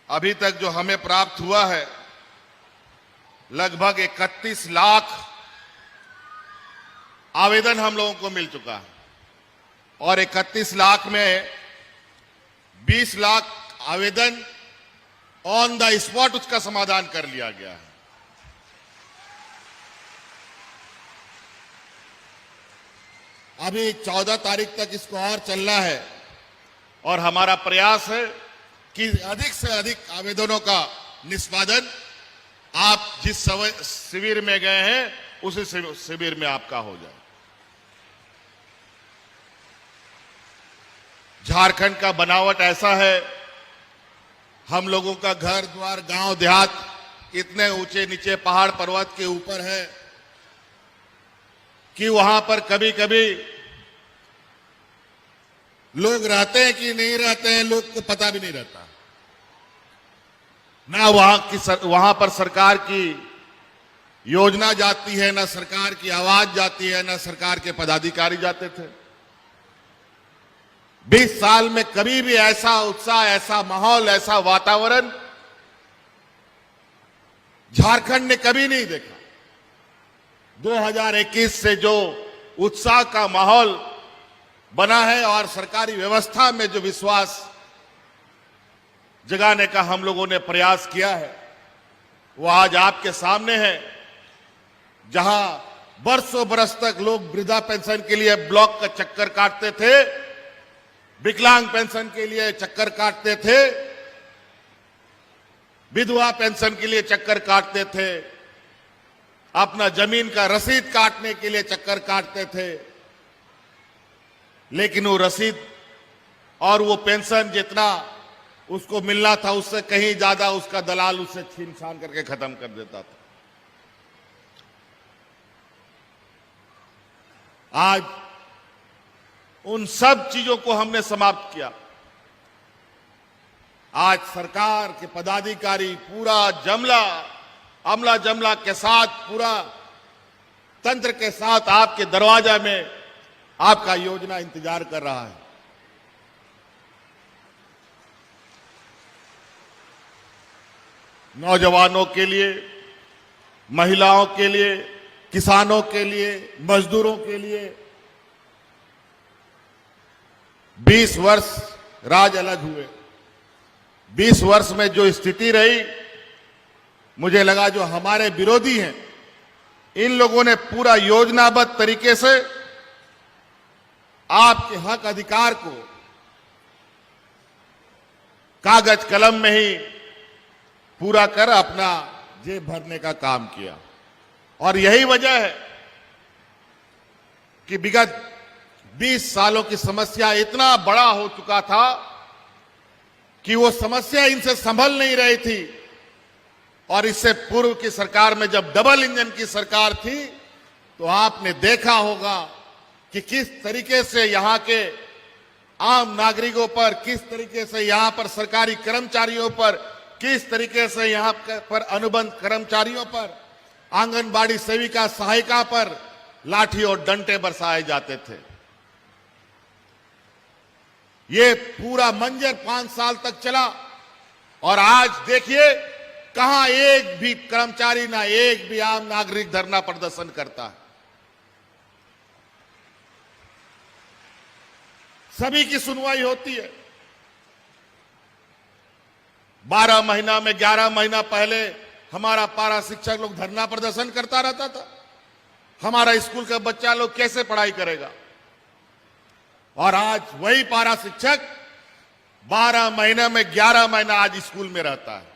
अभी तक जो हमें प्राप्त हुआ है लगभग 31 लाख आवेदन हम लोगों को मिल चुका है और 31 लाख में 20 लाख आवेदन ऑन द स्पॉट उसका समाधान कर लिया गया है। अभी 14 तारीख तक इसको और चलना है और हमारा प्रयास है कि अधिक से अधिक आवेदनों का निष्पादन आप जिस शिविर में गए हैं उसी शिविर में आपका हो जाए। झारखंड का बनावट ऐसा है, हम लोगों का घर द्वार गांव देहात इतने ऊंचे नीचे पहाड़ पर्वत के ऊपर है कि वहां पर कभी कभी लोग रहते हैं कि नहीं रहते हैं, लोग को पता भी नहीं रहता। ना वहां पर सरकार की योजना जाती है, ना सरकार की आवाज जाती है, ना सरकार के पदाधिकारी जाते थे। 20 साल में कभी भी ऐसा उत्साह, ऐसा माहौल, ऐसा वातावरण झारखंड ने कभी नहीं देखा। 2021 से जो उत्साह का माहौल बना है और सरकारी व्यवस्था में जो विश्वास जगाने का हम लोगों ने प्रयास किया है वो आज आपके सामने है। जहां बरसों बरस तक लोग वृद्धा पेंशन के लिए ब्लॉक का चक्कर काटते थे, विकलांग पेंशन के लिए चक्कर काटते थे, विधवा पेंशन के लिए चक्कर काटते थे, अपना जमीन का रसीद काटने के लिए चक्कर काटते थे, लेकिन वो रसीद और वो पेंशन जितना उसको मिलना था उससे कहीं ज्यादा उसका दलाल उससे छीन छान करके खत्म कर देता था। आज उन सब चीजों को हमने समाप्त किया। आज सरकार के पदाधिकारी पूरा अमला जमला के साथ, पूरा तंत्र के साथ आपके दरवाजा में आपका योजना इंतजार कर रहा है। नौजवानों के लिए, महिलाओं के लिए, किसानों के लिए, मजदूरों के लिए 20 वर्ष राज अलग हुए। 20 वर्ष में जो स्थिति रही, मुझे लगा जो हमारे विरोधी हैं इन लोगों ने पूरा योजनाबद्ध तरीके से आपके हक अधिकार को कागज कलम में ही पूरा कर अपना जेब भरने का काम किया। और यही वजह है कि विगत 20 सालों की समस्या इतना बड़ा हो चुका था कि वो समस्या इनसे संभल नहीं रही थी। और इससे पूर्व की सरकार में जब डबल इंजन की सरकार थी तो आपने देखा होगा कि किस तरीके से यहां के आम नागरिकों पर, किस तरीके से यहां पर सरकारी कर्मचारियों पर, किस तरीके से यहां पर अनुबंध कर्मचारियों पर, आंगनबाड़ी सेविका सहायिका पर लाठी और डंडे बरसाए जाते थे। ये पूरा मंजर 5 साल तक चला और आज देखिए कहां एक भी कर्मचारी, ना एक भी आम नागरिक धरना प्रदर्शन करता है। सभी की सुनवाई होती है। 12 महीना में 11 महीना पहले हमारा पारा शिक्षक लोग धरना प्रदर्शन करता रहता था। हमारा स्कूल का बच्चा लोग कैसे पढ़ाई करेगा? और आज वही पारा शिक्षक 12 महीने में 11 महीना आज स्कूल में रहता है।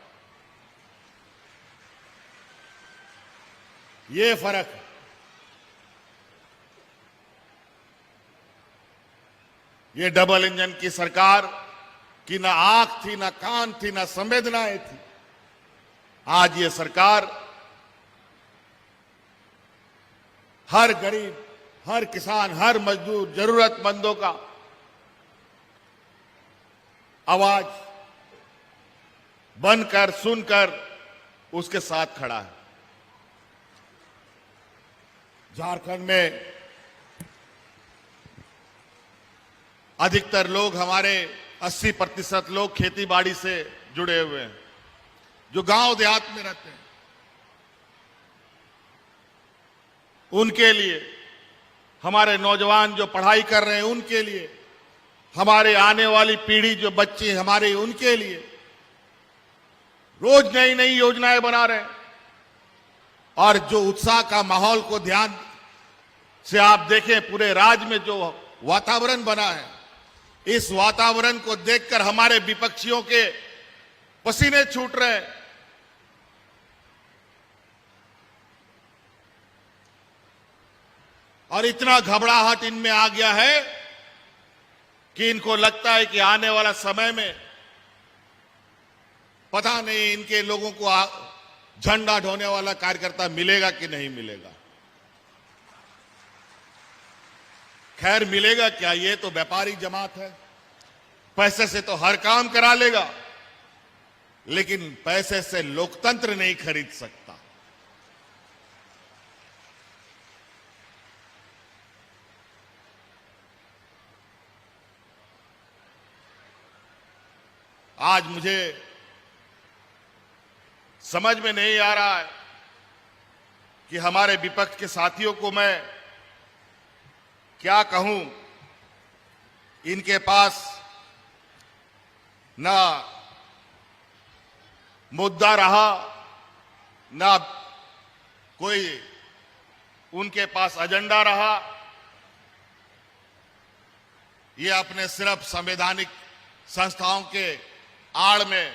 ये फर्क है। ये डबल इंजन की सरकार की ना आंख थी, ना कान थी, ना संवेदनाएं थी। आज ये सरकार हर गरीब, हर किसान, हर मजदूर, जरूरतमंदों का आवाज बनकर, सुनकर उसके साथ खड़ा है। झारखंड में अधिकतर लोग, हमारे 80% लोग खेती बाड़ी से जुड़े हुए हैं। जो गांव देहात में रहते हैं, उनके लिए, हमारे नौजवान जो पढ़ाई कर रहे हैं उनके लिए, हमारे आने वाली पीढ़ी जो बच्चे हमारे उनके लिए रोज नई नई योजनाएं बना रहे हैं। और जो उत्साह का माहौल को ध्यान से आप देखें, पूरे राज्य में जो वातावरण बना है, इस वातावरण को देखकर हमारे विपक्षियों के पसीने छूट रहे हैं। और इतना घबराहट इनमें आ गया है कि इनको लगता है कि आने वाला समय में पता नहीं इनके लोगों को झंडा ढोने वाला कार्यकर्ता मिलेगा कि नहीं मिलेगा। खैर, मिलेगा क्या, ये तो व्यापारी जमात है, पैसे से तो हर काम करा लेगा, लेकिन पैसे से लोकतंत्र नहीं खरीद सकता। आज मुझे समझ में नहीं आ रहा है कि हमारे विपक्ष के साथियों को मैं क्या कहूं। इनके पास ना मुद्दा रहा, ना कोई उनके पास एजेंडा रहा। ये अपने सिर्फ संवैधानिक संस्थाओं के आड़ में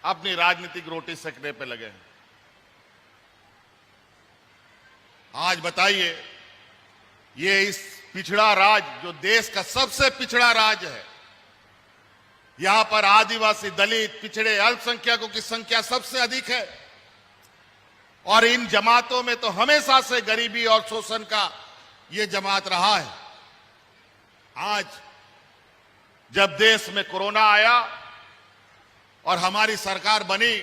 अपनी राजनीतिक रोटी सेकने पे लगे हैं। आज बताइए, ये इस पिछड़ा राज्य, जो देश का सबसे पिछड़ा राज्य है, यहां पर आदिवासी, दलित, पिछड़े, अल्पसंख्यकों की संख्या सबसे अधिक है। और इन जमातों में तो हमेशा से गरीबी और शोषण का ये जमात रहा है। आज जब देश में कोरोना आया और हमारी सरकार बनी,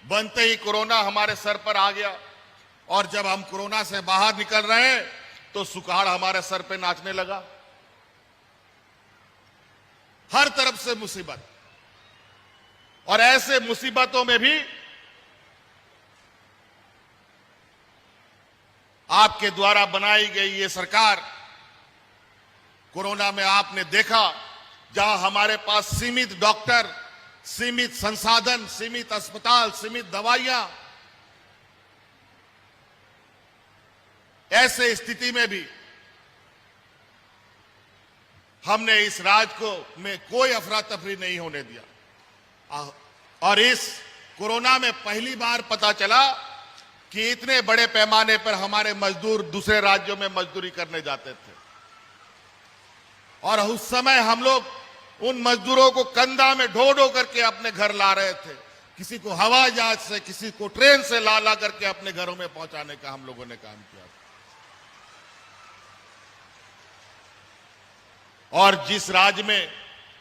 बनते ही कोरोना हमारे सर पर आ गया। और जब हम कोरोना से बाहर निकल रहे हैं तो सुखाड़ हमारे सर पे नाचने लगा। हर तरफ से मुसीबत, और ऐसे मुसीबतों में भी आपके द्वारा बनाई गई ये सरकार, कोरोना में आपने देखा, जहां हमारे पास सीमित डॉक्टर, सीमित संसाधन, सीमित अस्पताल, सीमित दवाइयां, ऐसे स्थिति में भी हमने इस राज्य को में कोई अफरा तफरी नहीं होने दिया। और इस कोरोना में पहली बार पता चला कि इतने बड़े पैमाने पर हमारे मजदूर दूसरे राज्यों में मजदूरी करने जाते थे। और उस समय हम लोग उन मजदूरों को कंधा में ढो ढो करके अपने घर ला रहे थे। किसी को हवाई जहाज से, किसी को ट्रेन से ला ला करके अपने घरों में पहुंचाने का हम लोगों ने काम किया। और जिस राज्य में,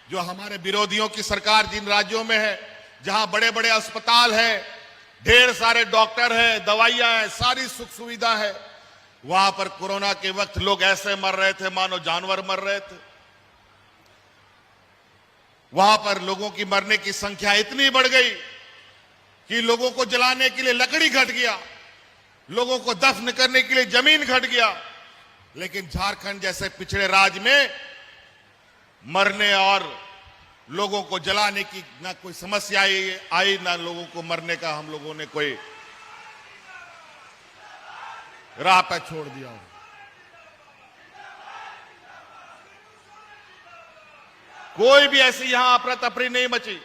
जो हमारे विरोधियों की सरकार जिन राज्यों में है, जहां बड़े बड़े अस्पताल है, ढेर सारे डॉक्टर है, दवाइयां है, सारी सुख सुविधा है, वहां पर कोरोना के वक्त लोग ऐसे मर रहे थे मानो जानवर मर रहे थे। वहां पर लोगों की मरने की संख्या इतनी बढ़ गई कि लोगों को जलाने के लिए लकड़ी घट गया, लोगों को दफन करने के लिए जमीन घट गया। लेकिन झारखंड जैसे पिछड़े राज्य में मरने और लोगों को जलाने की ना कोई समस्या आई, ना लोगों को मरने का हम लोगों ने कोई राह पे छोड़ दिया। कोई भी ऐसी यहां अफरा तफरी नहीं मची।